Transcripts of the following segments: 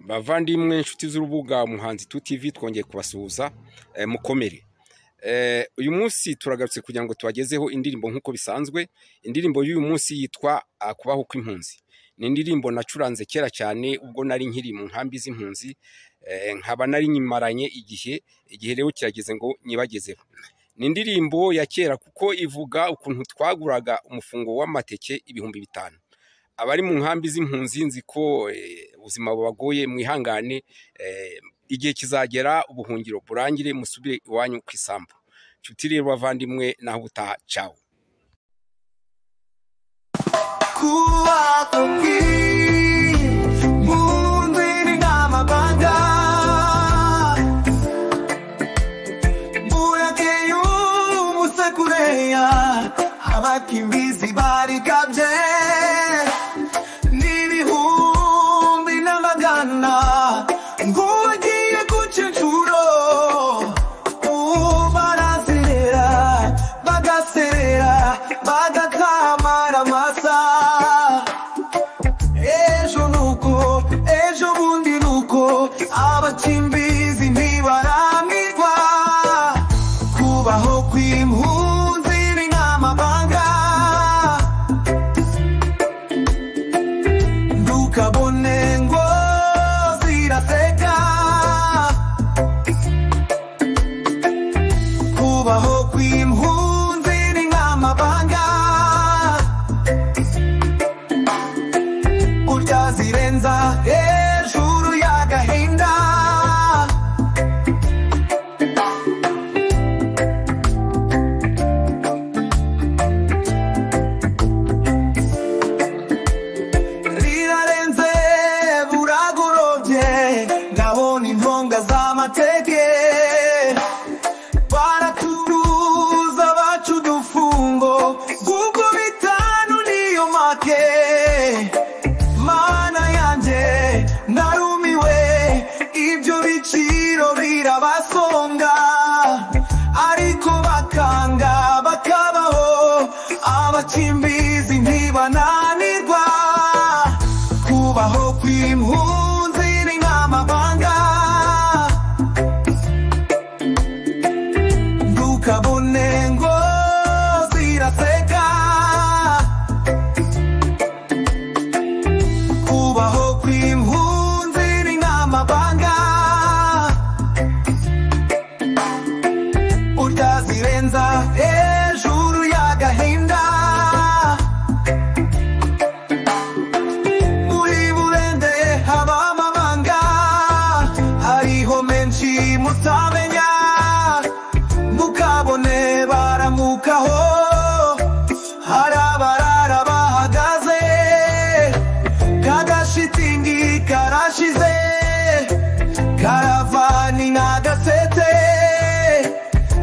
Bavandimwe inshuti z'urubuga Umuhanzi TV twongeye kubasuhuza mukomere. Uyu munsi turagarutse kugira ngo tubagezeho indirimbo nkuko bisanzwe. Indirimbo y'uyu munsi yitwa Kubaho kw'impunzi. Ni indirimbo nacuranze kera cyane ubwo nari nkiri mu nkambi z'impunzi, nkaba nari nyimaranye igihe rero kirageze ngo nyibagezeho. Ni indirimbo ya kera kuko ivuga ukuntu twaguraga umufungo w'amateke 5,000. Abari mu nkambi z'impunzi nzi ko ubuzima bubagoye, mwihangane, igihe kizagera ubuhungiro burangire musubire iwanyu ku isambu. Nshuti rero bavandimwe, naho utaha, ciao. Kubaho kw'impunzi ni nk'amabanga, burakeye umusekureya, abakimbizi barikabye n'ibihumbi n'amagana, ngo bagiye guca incuro, baraserera bagaserera bagakamara amasa. Ejo nuko ejo bundi nuko abakimbizi ntibaramwirwa. Kubaho kw'impunzi ni nk'amabanga, ntukabone ngo ziraseka. Kubaho kw'impunzi ni nk'amabanga, burya zirenza hejuru y'agahinda. Rirarenze buragorobye, ndabona intonga z'amateke, baraturuza bacu udufungo kuko 5 niyo make. Mana yanje narumiwe, ibyo biciro birabasonga, ariko bakanga bakabaho, abakimbizi ntibananirwa. Kubaho kw'impunzi ni nk'amabanga, ntukabone ngo ziraseka. Kubaho kw'impunzi ni nk'amabanga, burya zirenza hejuru y'agahinda. Muri Burende haba amabanga, hariho menshi mutamenya, mukabone baramukaho, hari abarara bahagaze, kagashitingi karashize, karavani n'agasete,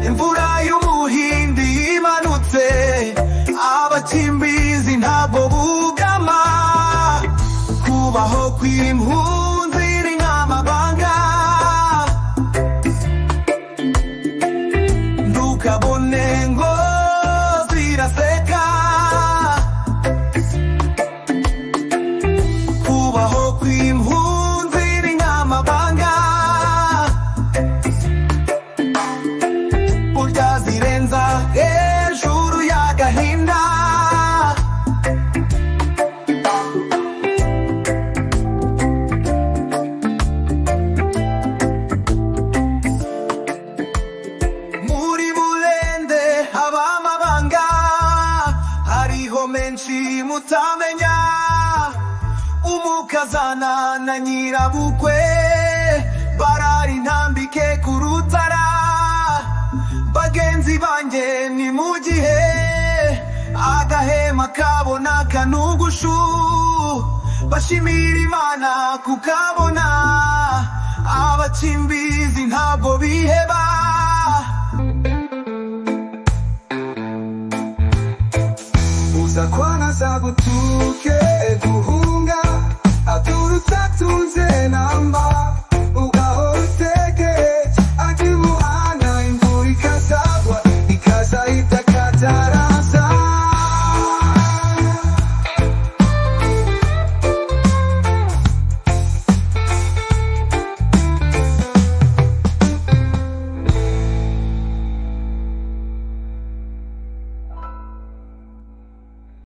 imvura y'umuhindi yimanutse, abakimbizi ntabwo bugama. Kubaho kw'impunzi ni nk'amabanga, ntukabone ngo ziraseka. Kubaho kw'impunzi ni nk'amabanga, burya zirenza hejuru y'agahinda. Muri Burende haba amabanga, hariho menshi mutamenya, umukazana na nyirabukwe barara intambike ku rutara. Bagenzi banjye ni mu gihe agahema kabona kanugushu, bashimira Imana kukabona, abakimbizi ntabwo biheba. Uzakwana zagutuke